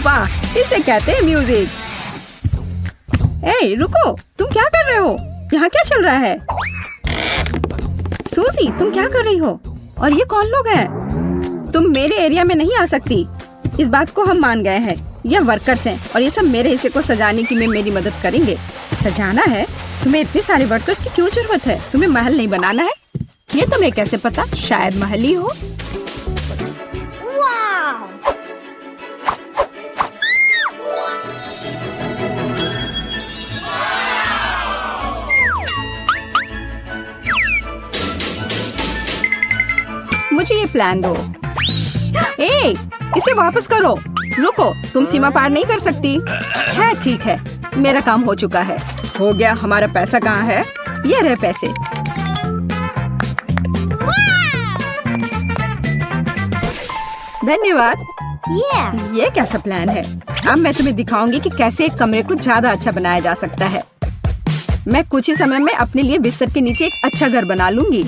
वाह, इसे कहते हैं म्यूजिक। ए, रुको, तुम क्या कर रहे हो? यहाँ क्या चल रहा है? सूजी, तुम क्या कर रही हो? और ये कौन लोग हैं? तुम मेरे एरिया में नहीं आ सकती। इस बात को हम मान गए हैं। ये वर्कर्स हैं और ये सब मेरे हिस्से को सजाने की में मेरी मदद करेंगे। सजाना है? तुम्हें इतने सारे वर्कर्स की क्यों जरूरत है? तुम्हें महल नहीं बनाना है? ये तुम्हें कैसे पता? शायद महल ही हो। मुझे ये प्लान दो। ए, इसे वापस करो। रुको, तुम सीमा पार नहीं कर सकती। है, ठीक है, मेरा काम हो चुका है। हो गया। हमारा पैसा कहाँ है? ये रहे पैसे। धन्यवाद। ये कैसा प्लान है? अब मैं तुम्हें दिखाऊंगी कि कैसे एक कमरे को ज्यादा अच्छा बनाया जा सकता है। मैं कुछ ही समय में अपने लिए बिस्तर के नीचे एक अच्छा घर बना लूंगी।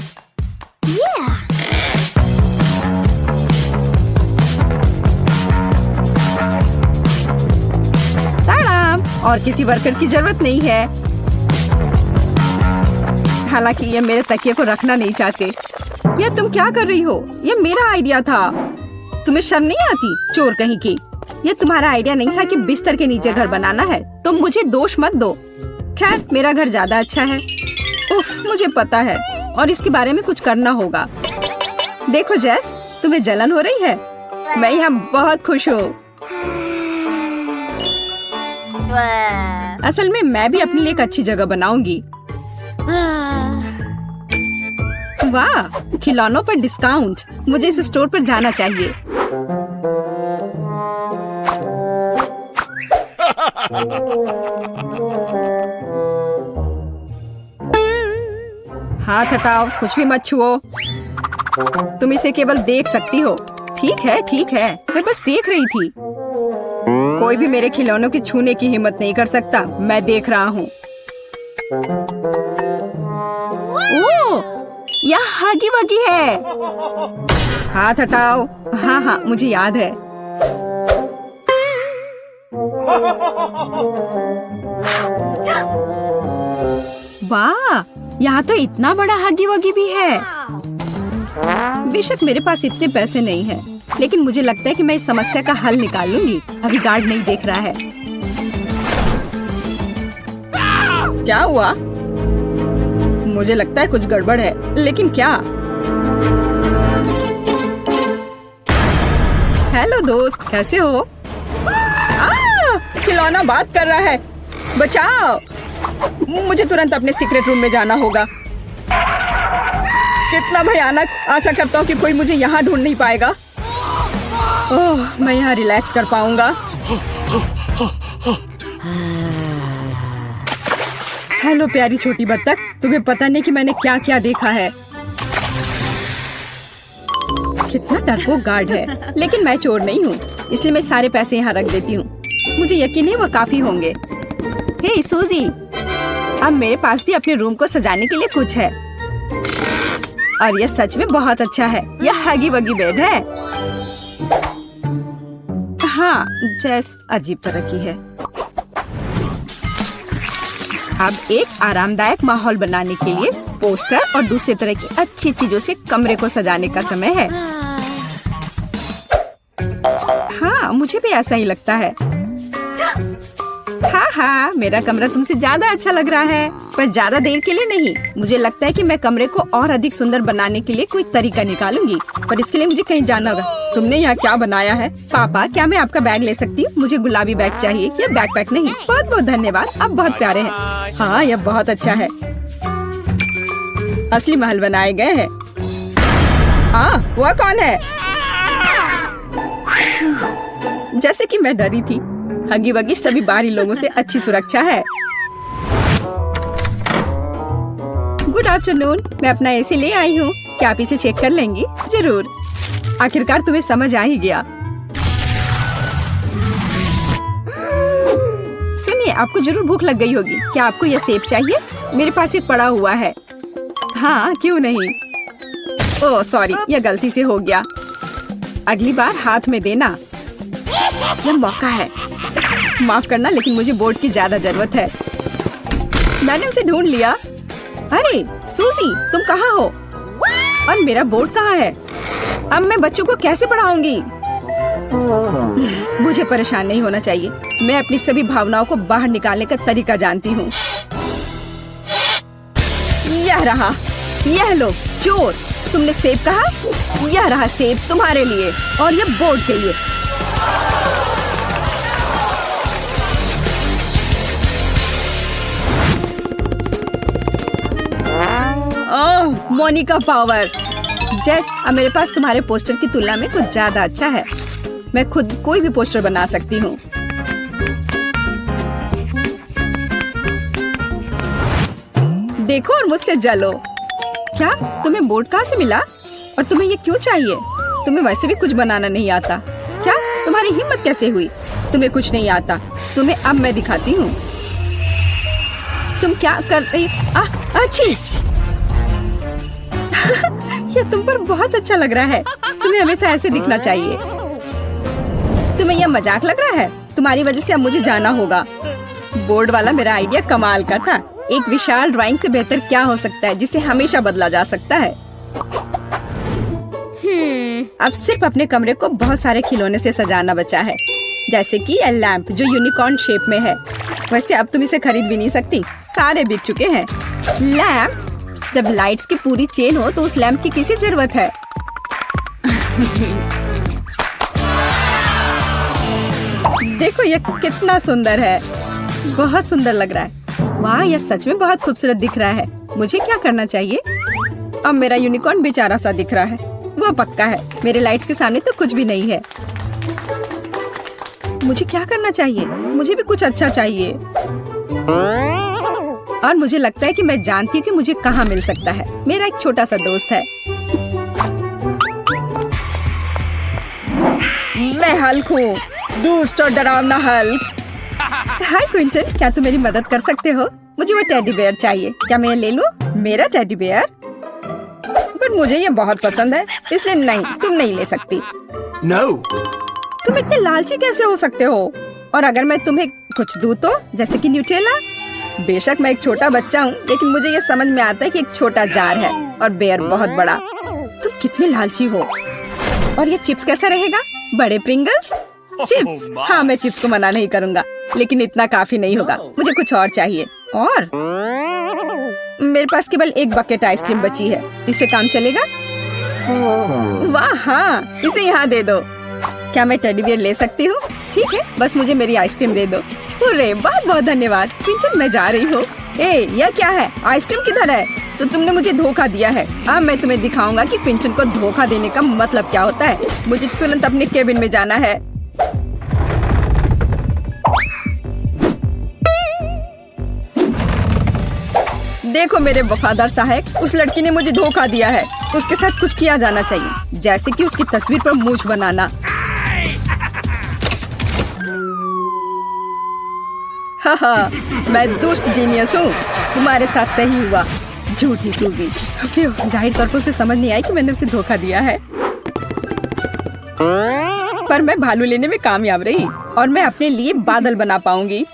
और किसी वर्कर की जरूरत नहीं है। हालांकि ये मेरे तकिए को रखना नहीं चाहते। ये तुम क्या कर रही हो? ये मेरा आइडिया था। तुम्हें शर्म नहीं आती? चोर कहीं की। ये तुम्हारा आइडिया नहीं था कि बिस्तर के नीचे घर बनाना है। तुम मुझे दोष मत दो। खैर, मेरा घर ज्यादा अच्छा है। उफ, मुझे पता है और इसके बारे में कुछ करना होगा। देखो जेस, तुम्हें जलन हो रही है? मैं यहाँ बहुत खुश हूँ। असल में मैं भी अपने लिए एक अच्छी जगह बनाऊंगी। वाह, खिलौनों पर डिस्काउंट। मुझे इस स्टोर पर जाना चाहिए। हाथ हटाओ, कुछ भी मत छुओ। तुम इसे केवल देख सकती हो। ठीक है, ठीक है, मैं बस देख रही थी। कोई भी मेरे खिलौनों की छूने की हिम्मत नहीं कर सकता। मैं देख रहा हूँ। ओह, यह हगी वगी है। हाथ हटाओ। हाँ हाँ, मुझे याद है। वाह, यहाँ तो इतना बड़ा हगी वगी भी है। बेशक मेरे पास इतने पैसे नहीं हैं, लेकिन मुझे लगता है कि मैं इस समस्या का हल निकाल लूंगी। अभी गार्ड नहीं देख रहा है। क्या हुआ? मुझे लगता है कुछ गड़बड़ है, लेकिन क्या? हेलो दोस्त, कैसे हो? खिलौना बात कर रहा है। बचाओ! मुझे तुरंत अपने सीक्रेट रूम में जाना होगा। कितना भयानक! आशा करता हूँ कि कोई मुझे यहाँ ढूंढ नहीं पाएगा। ओह, मैं यहाँ रिलैक्स कर पाऊंगा। हेलो प्यारी छोटी बत्तख, तुम्हें पता नहीं कि मैंने क्या क्या देखा है। कितना डरपोक गार्ड है, लेकिन मैं चोर नहीं हूँ, इसलिए मैं सारे पैसे यहाँ रख देती हूँ। मुझे यकीन है वो काफी होंगे। हे सूजी, अब मेरे पास भी अपने रूम को सजाने के लिए कुछ है। और ये सच में बहुत अच्छा है। यह हगी वगी बेड है। हाँ, जैस अजीब तरह की है। अब एक आरामदायक माहौल बनाने के लिए पोस्टर और दूसरे तरह की अच्छी चीजों से कमरे को सजाने का समय है। हाँ, मुझे भी ऐसा ही लगता है। हाँ हाँ, मेरा कमरा तुमसे ज्यादा अच्छा लग रहा है, पर ज्यादा देर के लिए नहीं। मुझे लगता है कि मैं कमरे को और अधिक सुंदर बनाने के लिए कोई तरीका निकालूंगी, पर इसके लिए मुझे कहीं जाना होगा। तुमने यहाँ क्या बनाया है? पापा, क्या मैं आपका बैग ले सकती हूँ? मुझे गुलाबी बैग चाहिए, या बैकपैक नहीं। बहुत बहुत धन्यवाद, आप बहुत प्यारे हैं। हाँ, यह बहुत अच्छा है। असली महल बनाए गए हैं। हाँ, वह कौन है? जैसे कि मैं डरी थी, हगी वगी सभी बाहरी लोगों से अच्छी सुरक्षा है। गुड आफ्टरनून, मैं अपना एसी ले आई हूँ। क्या आप इसे चेक कर लेंगी? जरूर। आखिरकार तुम्हें समझ आ ही गया। सुनिए, आपको जरूर भूख लग गई होगी। क्या आपको यह सेब चाहिए? मेरे पास एक पड़ा हुआ है। हाँ, क्यों नहीं। ओह सॉरी, यह गलती से हो गया। अगली बार हाथ में देना। यह मौका है। माफ करना, लेकिन मुझे बोर्ड की ज्यादा जरूरत है। मैंने उसे ढूंढ लिया। अरे सूजी, तुम कहाँ हो? और मेरा बोर्ड कहाँ है? अब मैं बच्चों को कैसे पढ़ाऊंगी? मुझे परेशान नहीं होना चाहिए। मैं अपनी सभी भावनाओं को बाहर निकालने का तरीका जानती हूँ। यह रहा, यह लो चोर। तुमने सेब कहा? यह रहा सेब तुम्हारे लिए और यह बोर्ड के लिए। ओह, मोनिका पावर। जेस, अब मेरे पास तुम्हारे पोस्टर की तुलना में कुछ ज्यादा अच्छा है। मैं खुद कोई भी पोस्टर बना सकती हूँ। देखो और मुझसे जलो। क्या तुम्हें बोर्ड कहाँ से मिला? और तुम्हें ये क्यों चाहिए? तुम्हें वैसे भी कुछ बनाना नहीं आता। क्या तुम्हारी हिम्मत कैसे हुई? तुम्हें कुछ नहीं आता। तुम्हें अब मैं दिखाती हूँ। तुम क्या कर रही? अच्छी। ये तुम पर बहुत अच्छा लग रहा है। तुम्हें हमेशा ऐसे दिखना चाहिए। तुम्हें यह मजाक लग रहा है? तुम्हारी वजह से अब मुझे जाना होगा। बोर्ड वाला मेरा आइडिया कमाल का था। एक विशाल ड्राइंग से बेहतर क्या हो सकता है जिसे हमेशा बदला जा सकता है। अब सिर्फ अपने कमरे को बहुत सारे खिलौने से सजाना बचा है, जैसे कि यह लैंप जो यूनिकॉर्न शेप में है। वैसे अब तुम इसे खरीद भी नहीं सकती, सारे बिक चुके हैं। लैंप? जब लाइट्स की पूरी चेन हो तो उस लैंप की किसी जरूरत है? देखो यह कितना सुंदर है। बहुत सुंदर लग रहा है। वाह, यह सच में बहुत खूबसूरत दिख रहा है। मुझे क्या करना चाहिए? अब मेरा यूनिकॉर्न बेचारा सा दिख रहा है। वो पक्का है। मेरे लाइट्स के सामने तो कुछ भी नहीं है। मुझे क्या करना चाहिए? मुझे भी कुछ अच्छा चाहिए। और मुझे लगता है कि मैं जानती हूँ कि मुझे कहाँ मिल सकता है। मेरा एक छोटा सा दोस्त है। मैं हल्क हूँ, दुष्ट और डरावना हल्क। हाय क्विंटन, क्या तुम मेरी मदद कर सकते हो? मुझे वो टेडी बेयर चाहिए। क्या मैं ये ले लूं? मेरा टेडी बेयर? पर मुझे ये बहुत पसंद है, इसलिए नहीं, तुम नहीं ले सकती। No. तुम इतने लालची कैसे हो सकते हो? और अगर मैं तुम्हें कुछ दूं तो, जैसे कि न्यूटेला? बेशक मैं एक छोटा बच्चा हूँ, लेकिन मुझे ये समझ में आता है कि एक छोटा जार है और बेयर बहुत बड़ा। तुम कितने लालची हो। और ये चिप्स कैसा रहेगा? बड़े प्रिंगल्स? चिप्स? हाँ, मैं चिप्स को मना नहीं करूँगा, लेकिन इतना काफी नहीं होगा। मुझे कुछ और चाहिए। और मेरे पास केवल एक बकेट आइसक्रीम बची है। इससे काम चलेगा? वाह हाँ, इसे यहाँ दे दो। क्या मैं टेडी बियर ले सकती हूँ? ठीक है, बस मुझे मेरी आइसक्रीम दे दो। अरे बहुत बहुत धन्यवाद। क्विंटन, मैं जा रही हूँ। यह क्या है? आइसक्रीम किधर है? तो तुमने मुझे धोखा दिया है। अब मैं तुम्हें दिखाऊंगा कि क्विंटन को धोखा देने का मतलब क्या होता है। मुझे तुरंत अपने केबिन में जाना है। देखो मेरे वफादार सहायक, उस लड़की ने मुझे धोखा दिया है। उसके साथ कुछ किया जाना चाहिए, जैसे कि उसकी तस्वीर पर मूंछ बनाना। हाँ, मैं दुष्ट जीनियस हूँ। तुम्हारे साथ सही हुआ, झूठी सूजी। जाहिर तौर पर उसे समझ नहीं आई कि मैंने उसे धोखा दिया है। पर मैं भालू लेने में कामयाब रही और मैं अपने लिए बादल बना पाऊंगी।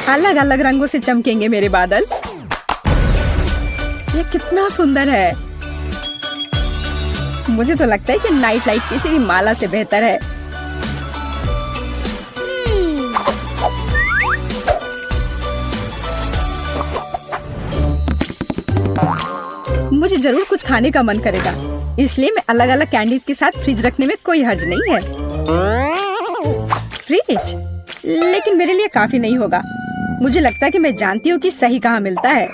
अलग अलग रंगों से चमकेंगे मेरे बादल। ये कितना सुंदर है। मुझे तो लगता है कि नाइट लाइट किसी भी माला से बेहतर है। मुझे जरूर कुछ खाने का मन करेगा, इसलिए मैं अलग अलग कैंडीज के साथ फ्रिज रखने में कोई हर्ज नहीं है। फ्रिज? लेकिन मेरे लिए काफी नहीं होगा। मुझे लगता है कि मैं जानती हूँ कि सही कहाँ मिलता है।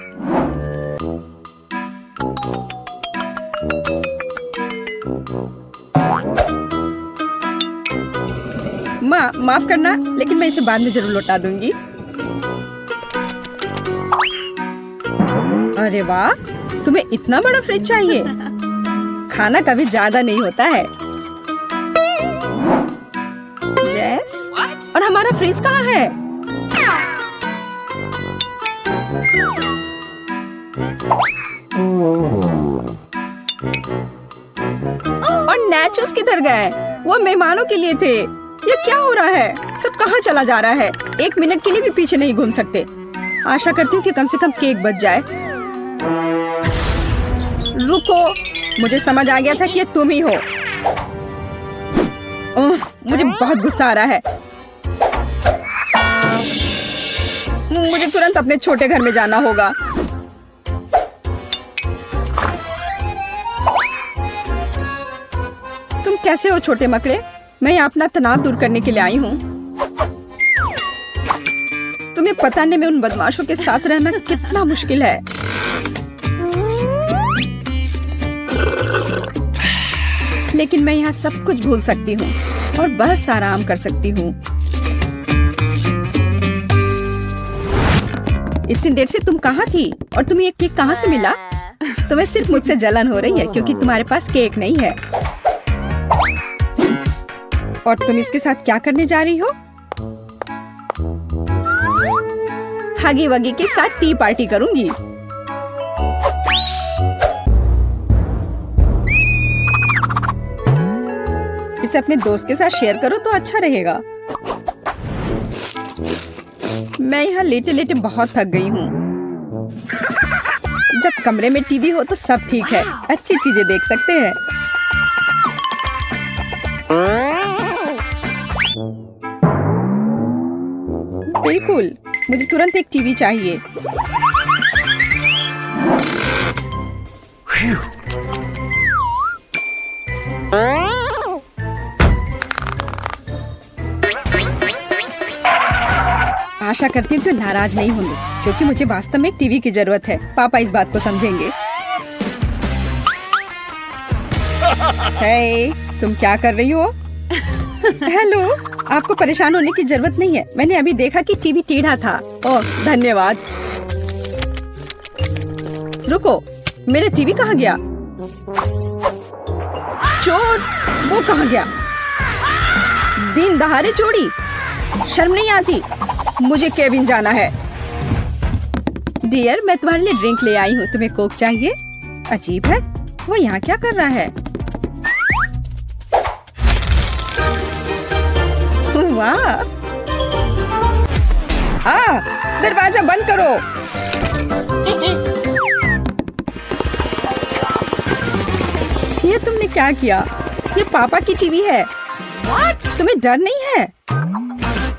माफ करना, लेकिन मैं इसे बाद में जरूर लौटा दूंगी। अरे वाह, तुम्हें इतना बड़ा फ्रिज चाहिए? खाना कभी ज्यादा नहीं होता है। जैस, और हमारा फ्रिज कहाँ है? और नैचोस किधर गए? वो मेहमानों के लिए थे। ये क्या हो रहा है? सब कहाँ चला जा रहा है? 1 मिनट के लिए भी पीछे नहीं घूम सकते। आशा करती हूँ कि कम से कम केक बच जाए। रुको, मुझे समझ आ गया था कि ये तुम ही हो। मुझे बहुत गुस्सा आ रहा है। मुझे तुरंत अपने छोटे घर में जाना होगा। तुम कैसे हो छोटे मकड़े? मैं यहाँ अपना तनाव दूर करने के लिए आई हूँ। तुम्हें पता नहीं मैं उन बदमाशों के साथ रहना कितना मुश्किल है। लेकिन मैं यहाँ सब कुछ भूल सकती हूँ और बस आराम कर सकती हूँ। इतनी देर से तुम कहाँ थी और तुम्हें ये केक कहाँ से मिला? तुम्हें सिर्फ मुझसे जलन हो रही है क्योंकि तुम्हारे पास केक नहीं है। और तुम इसके साथ क्या करने जा रही हो? हगी वगी के साथ टी पार्टी करूंगी। इसे अपने दोस्त के साथ शेयर करो तो अच्छा रहेगा। मैं यहाँ लेटे लेटे बहुत थक गई हूँ। जब कमरे में टीवी हो तो सब ठीक है, अच्छी चीजें देख सकते हैं। बिल्कुल, मुझे तुरंत एक टीवी चाहिए। आशा करती हूँ कि नाराज नहीं होंगे क्योंकि मुझे वास्तव में एक टीवी की जरूरत है। पापा इस बात को समझेंगे। हे, तुम क्या कर रही हो? हेलो, आपको परेशान होने की जरूरत नहीं है। मैंने अभी देखा कि टीवी टेढ़ा था। ओह, धन्यवाद। रुको, मेरा टीवी कहाँ गया? चोर, वो कहाँ गया? दिन दहाड़े चोरी, शर्म नहीं आती? मुझे केबिन जाना है। डियर, मैं तुम्हारे लिए ड्रिंक ले आई हूँ। तुम्हें कोक चाहिए? अजीब है, वो यहाँ क्या कर रहा है? वाह! दरवाजा बंद करो। ये तुमने क्या किया? ये पापा की टीवी है। तुम्हें डर नहीं है?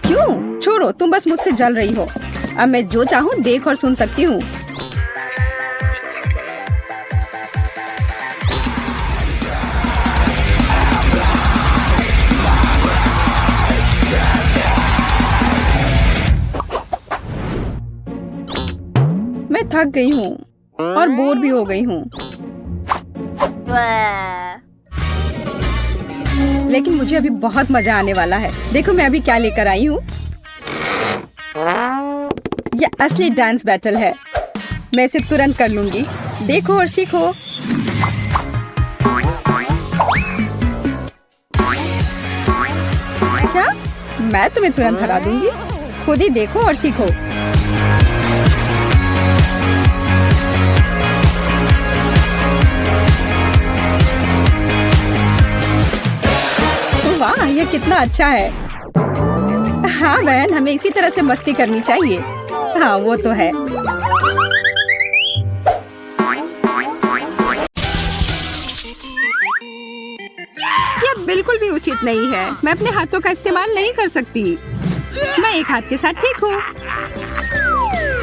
क्यों? छोड़ो, तुम बस मुझसे जल रही हो। अब मैं जो चाहूँ देख और सुन सकती हूँ। मैं थक गई हूँ और बोर भी हो गई हूँ। लेकिन मुझे अभी बहुत मजा आने वाला है। देखो मैं अभी क्या लेकर आई हूँ। यह असली डांस बैटल है। मैं इसे तुरंत कर लूंगी। देखो और सीखो। क्या? मैं तुम्हें तुरंत हरा दूंगी। खुद ही देखो और सीखो। वाह, ये कितना अच्छा है। हाँ बहन, हमें इसी तरह से मस्ती करनी चाहिए। हाँ, वो तो है। ये बिल्कुल भी उचित नहीं है। मैं अपने हाथों का इस्तेमाल नहीं कर सकती। मैं एक हाथ के साथ ठीक हूँ।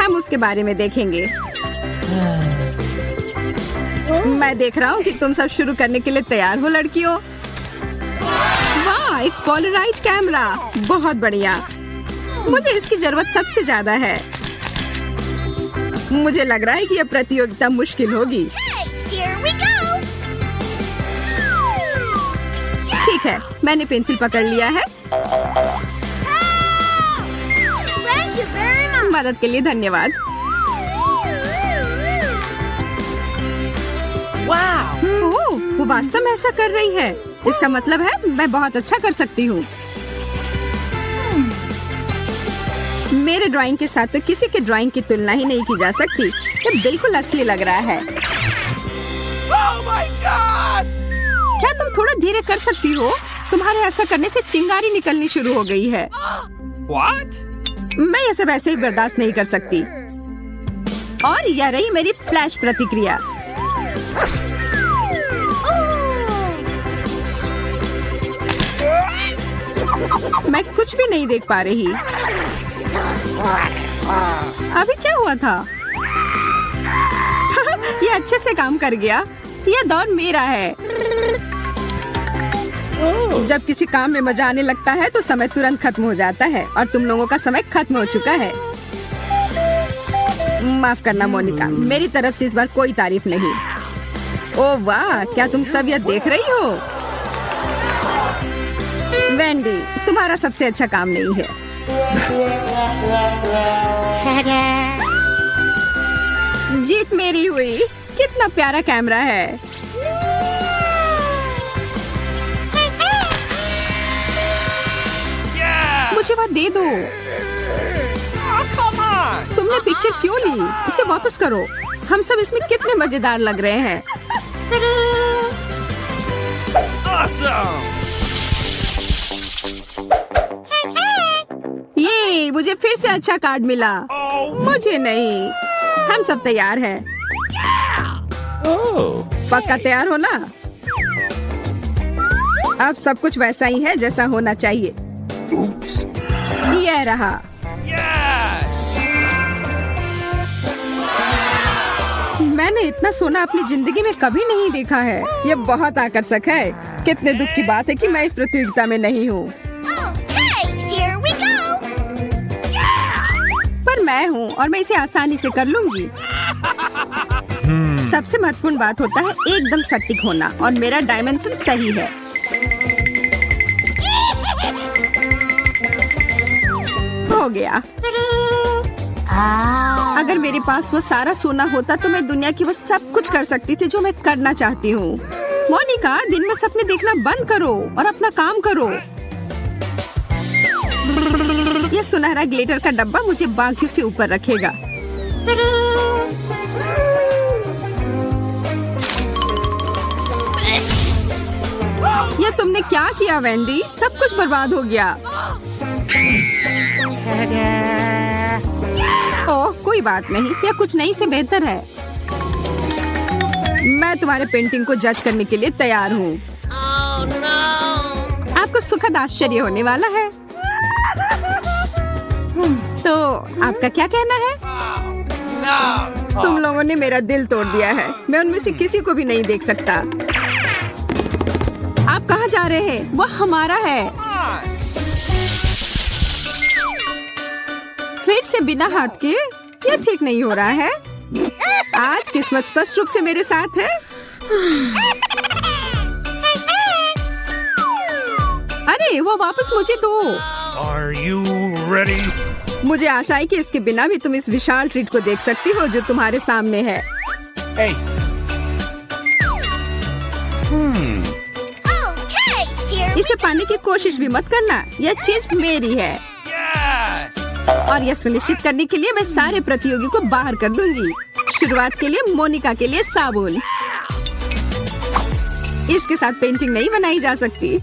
हम उसके बारे में देखेंगे। मैं देख रहा हूँ कि तुम सब शुरू करने के लिए तैयार हो लड़कियों। वाह, एक पोलराइड कैमरा, बहुत बढ़िया। मुझे इसकी जरूरत सबसे ज्यादा है। मुझे लग रहा है कि यह प्रतियोगिता मुश्किल होगी। ठीक है, मैंने पेंसिल पकड़ लिया है। मदद के लिए धन्यवाद। ओह, वो वास्तव में ऐसा कर रही है। इसका मतलब है मैं बहुत अच्छा कर सकती हूँ। मेरे ड्राइंग के साथ तो किसी के ड्राइंग की तुलना ही नहीं की जा सकती। ये बिल्कुल असली लग रहा है। क्या तुम थोड़ा धीरे कर सकती हो? तुम्हारे ऐसा करने से चिंगारी निकलनी शुरू हो गई है। मैं ये सब ऐसे ही बर्दाश्त नहीं कर सकती। और यह रही मेरी फ्लैश प्रतिक्रिया। मैं कुछ भी नहीं देख पा रही। अभी क्या हुआ था? ये अच्छे से काम कर गया। यह दौर मेरा है। जब किसी काम में मजा आने लगता है तो समय तुरंत खत्म हो जाता है और तुम लोगों का समय खत्म हो चुका है। माफ करना मोनिका, मेरी तरफ से इस बार कोई तारीफ नहीं। ओह वाह, क्या तुम सब यह देख रही हो? वेंडी, तुम्हारा सबसे अच्छा काम नहीं है। जीत मेरी हुई। कितना प्यारा कैमरा है। मुझे वह दे दो। तुमने पिक्चर क्यों ली? इसे वापस करो। हम सब इसमें कितने मजेदार लग रहे हैं। ये मुझे फिर से अच्छा कार्ड मिला। मुझे नहीं। हम सब तैयार हैं। पक्का तैयार हो ना? अब सब कुछ वैसा ही है जैसा होना चाहिए। यह रहा। मैंने इतना सोना अपनी जिंदगी में कभी नहीं देखा है। यह बहुत आकर्षक है। कितने दुख की बात है कि मैं इस प्रतियोगिता में नहीं हूँ। पर मैं हूँ और मैं इसे आसानी से कर लूंगी। सबसे महत्वपूर्ण बात होता है एकदम सटीक होना और मेरा डायमेंशन सही है। हो गया। अगर मेरे पास वो सारा सोना होता तो मैं दुनिया की वो सब कुछ कर सकती थी जो मैं करना चाहती हूँ। मोनिका, दिन में सपने देखना बंद करो और अपना काम करो। ये सुनहरा ग्लिटर का डब्बा मुझे बाकियों से ऊपर रखेगा। ये तुमने क्या किया वेंडी? सब कुछ बर्बाद हो गया। ओह, कोई बात नहीं। यह कुछ नहीं से बेहतर है। मैं तुम्हारे पेंटिंग को जज करने के लिए तैयार हूँ। आपको सुखद आश्चर्य होने वाला है। तो आपका क्या कहना है? तुम लोगों ने मेरा दिल तोड़ दिया है। मैं उनमें से किसी को भी नहीं देख सकता। आप कहाँ जा रहे हैं? वह हमारा है। फिर से बिना हाथ के? यह ठीक नहीं हो रहा है। आज किस्मत स्पष्ट रूप से मेरे साथ है। अरे वो वापस मुझे दो। Are you ready? मुझे आशा है कि इसके बिना भी तुम इस विशाल ट्रीट को देख सकती हो जो तुम्हारे सामने है। Hey. इसे पाने की कोशिश भी मत करना। यह चीज मेरी है। Yes. और यह सुनिश्चित करने के लिए मैं सारे प्रतियोगी को बाहर कर दूंगी। शुरुआत के लिए मोनिका के लिए साबुन। इसके साथ पेंटिंग नहीं बनाई जा सकती।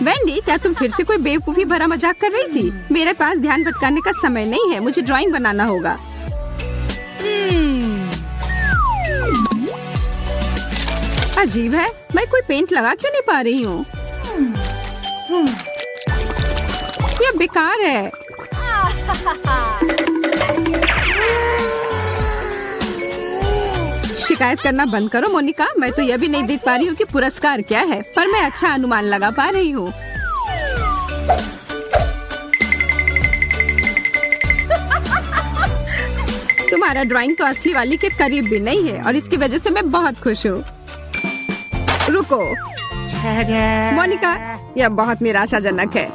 वेंडी, क्या तुम फिर से कोई बेवकूफी भरा मजाक कर रही थी? मेरे पास ध्यान भटकाने का समय नहीं है। मुझे ड्राइंग बनाना होगा। अजीब है, मैं कोई पेंट लगा क्यों नहीं पा रही हूँ? यह बेकार है। शिकायत करना बंद करो मोनिका। मैं तो यह भी नहीं देख पा रही हूँ कि पुरस्कार क्या है, पर मैं अच्छा अनुमान लगा पा रही हूँ। तुम्हारा ड्राइंग तो असली वाली के करीब भी नहीं है और इसकी वजह से मैं बहुत खुश हूँ। रुको मोनिका, यह बहुत निराशाजनक है।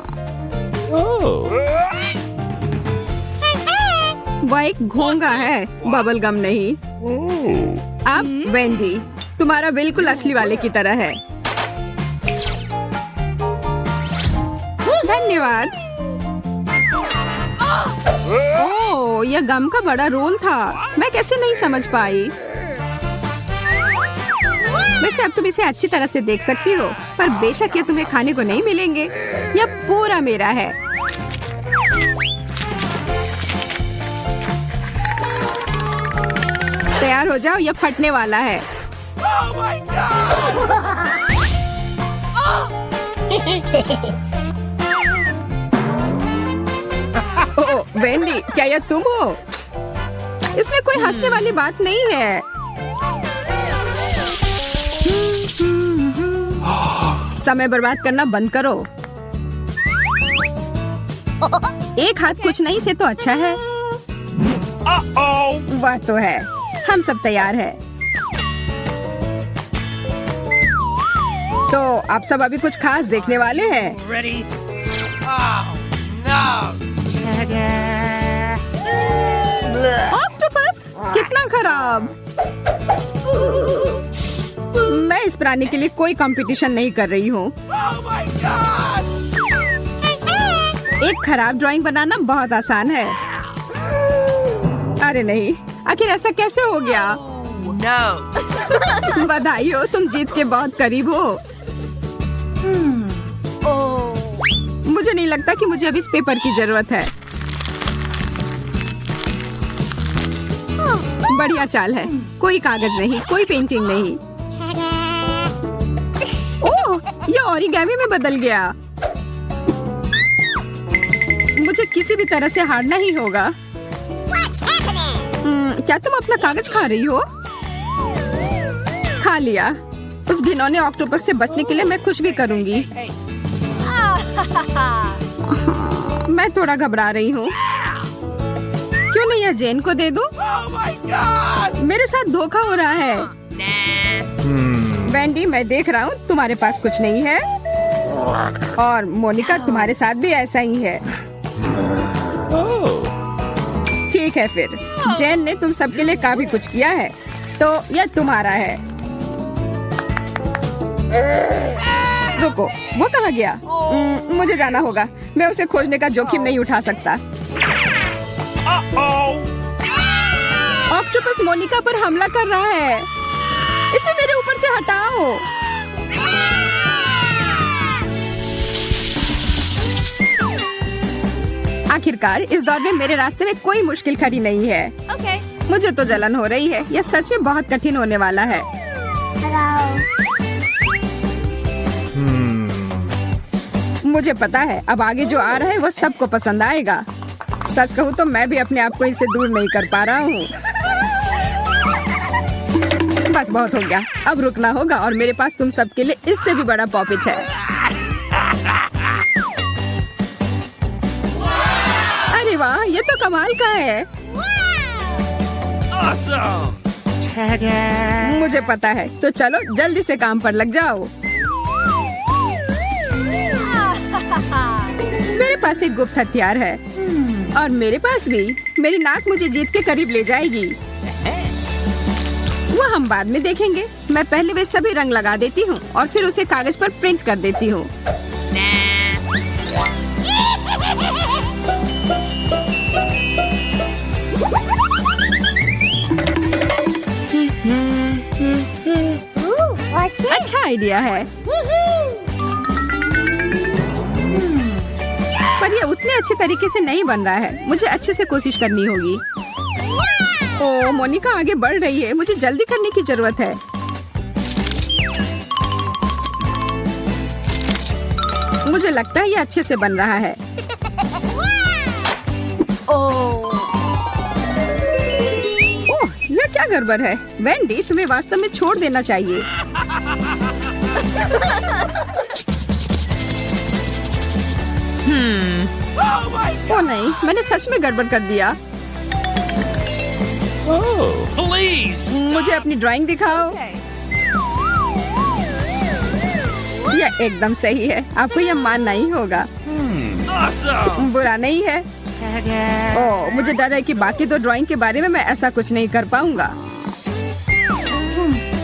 वह एक घोंगा है, बबल गम नहीं। अब वेंडी, तुम्हारा बिल्कुल असली वाले की तरह है। धन्यवाद। ओह, यह गम का बड़ा रोल था। मैं कैसे नहीं समझ पाई। वैसे अब तुम इसे अच्छी तरह से देख सकती हो, पर बेशक ये तुम्हें खाने को नहीं मिलेंगे। यह पूरा मेरा है। तैयार हो जाओ, यह फटने वाला है। ओह वेंडी, क्या यह तुम हो? इसमें कोई हंसने वाली बात नहीं है। समय बर्बाद करना बंद करो। एक हाथ कुछ नहीं से तो अच्छा है। वह तो है। हम सब तैयार हैं। तो आप सब अभी कुछ खास देखने वाले हैं। Ready? Oh, no. ऑक्टोपस, कितना खराब। मैं इस प्राणी के लिए कोई कंपटीशन नहीं कर रही हूँ। Oh my God! एक खराब ड्राइंग बनाना बहुत आसान है। अरे नहीं, आखिर ऐसा कैसे हो गया? No. बधाई हो, तुम जीत के बहुत करीब हो। मुझे नहीं लगता कि मुझे अभी इस पेपर की जरूरत है। बढ़िया चाल है। कोई कागज नहीं, कोई पेंटिंग नहीं। ओह, ये ओरिगेमी में बदल गया। मुझे किसी भी तरह से हारना ही होगा। क्या तुम अपना कागज खा रही हो? खा लिया। उस घिनौने ऑक्टोपस से बचने के लिए मैं कुछ भी करूंगी। मैं थोड़ा घबरा रही हूँ। क्यों नहीं यह जेन को दे दूं? Oh my God! मेरे साथ धोखा हो रहा है। वेंडी, मैं देख रहा हूँ तुम्हारे पास कुछ नहीं है, और मोनिका तुम्हारे साथ भी ऐसा ही है। ठीक है फिर, जेन ने तुम सबके लिए काफी कुछ किया है, तो यह तुम्हारा है। रुको, वो कहाँ गया? मुझे जाना होगा। मैं उसे खोजने का जोखिम नहीं उठा सकता। Uh-oh! ऑक्टोपस मोनिका पर हमला कर रहा है। इसे मेरे ऊपर से हटाओ। आखिरकार इस दौर में मेरे रास्ते में कोई मुश्किल खड़ी नहीं है। Okay. मुझे तो जलन हो रही है। यह सच में बहुत कठिन होने वाला है। मुझे पता है अब आगे जो आ रहा है वो सबको पसंद आएगा। सच कहूँ तो मैं भी अपने आप को इससे दूर नहीं कर पा रहा हूँ। बस बहुत हो गया, अब रुकना होगा, और मेरे पास तुम सबके लिए इससे भी बड़ा पॉपिट है। अरे वाह, ये तो कमाल का है। Awesome! मुझे पता है, तो चलो जल्दी से काम पर लग जाओ। मेरे पास एक गुप्त हथियार है, और मेरे पास भी। मेरी नाक मुझे जीत के करीब ले जाएगी। वो हम बाद में देखेंगे। मैं पहले वे सभी रंग लगा देती हूँ, और फिर उसे कागज पर प्रिंट कर देती हूँ। अच्छा आइडिया है, पर ये उतने अच्छे तरीके से नहीं बन रहा है। मुझे अच्छे से कोशिश करनी होगी। ओह, मोनिका आगे बढ़ रही है। मुझे जल्दी करने की जरूरत है। मुझे लगता है ये अच्छे से बन रहा है। ओह, यह क्या गड़बड़ है? वेंडी, तुम्हें वास्तव में छोड़ देना चाहिए। Oh my ओह नहीं, मैंने सच में गड़बड़ कर दिया। Please! मुझे अपनी ड्राइंग दिखाओ। यह एकदम सही है। आपको यह मानना ही होगा। Awesome! बुरा नहीं है। ओह, मुझे डर है कि बाकी दो ड्राइंग के बारे में मैं ऐसा कुछ नहीं कर पाऊंगा।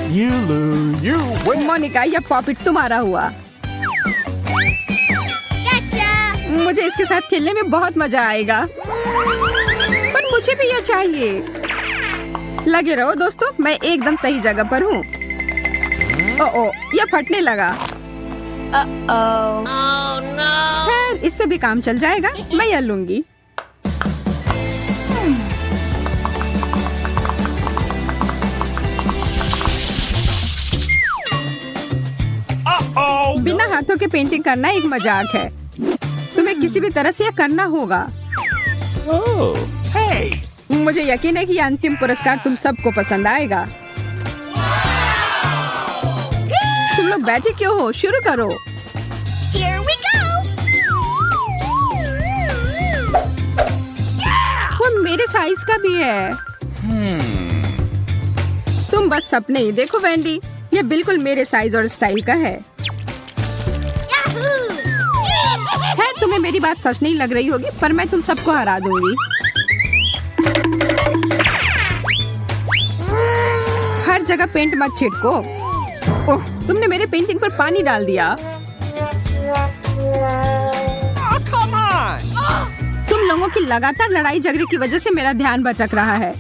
You lose. You win. Monika, यह पॉपिट तुम्हारा हुआ। मुझे इसके साथ खेलने में बहुत मजा आएगा, पर मुझे भी यह चाहिए। लगे रहो दोस्तों, मैं एकदम सही जगह पर हूँ। ओह, यह फटने लगा। खैर, इससे भी काम चल जाएगा। मैं यह लूंगी। Uh-oh. बिना हाथों के पेंटिंग करना एक मजाक है। तुम्हें किसी भी तरह से यह करना होगा। Oh. Hey. मुझे यकीन है कि यह अंतिम पुरस्कार तुम सबको पसंद आएगा। तुम लोग बैठे क्यों हो? शुरू करो। Here we go! वो मेरे साइज का भी है। तुम बस सपने ही देखो वेंडी, ये बिल्कुल मेरे साइज और स्टाइल का है। Yahoo! खैर, तुम्हें मेरी बात सच नहीं लग रही होगी, पर मैं तुम सबको हरा दूंगी। हर जगह पेंट मत छिड़को। ओह, तुमने मेरे पेंटिंग पर पानी डाल दिया। Oh, come on. तुम लोगों की लगातार लड़ाई झगड़े की वजह से मेरा ध्यान भटक रहा है।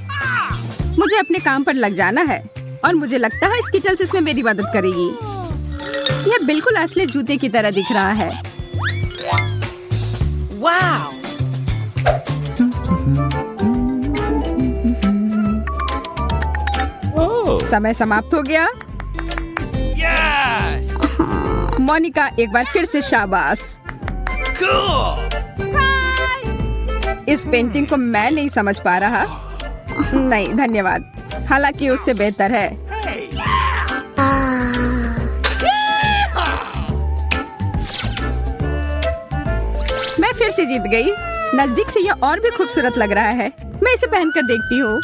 मुझे अपने काम पर लग जाना है और मुझे लगता है स्किटल्स इसमें मेरी मदद करेगी। यह बिल्कुल असली जूते की तरह दिख रहा है। Wow. Oh. समय समाप्त हो गया। Yes. मोनिका, एक बार फिर से शाबाश। Cool. इस पेंटिंग को मैं नहीं समझ पा रहा। नहीं, धन्यवाद। हालांकि उससे बेहतर है। Hey. मैं फिर से जीत गई। नजदीक से यह और भी खूबसूरत लग रहा है। मैं इसे पहनकर देखती हूँ।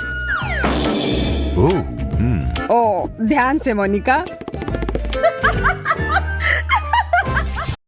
Oh. ओह, ध्यान से मोनिका।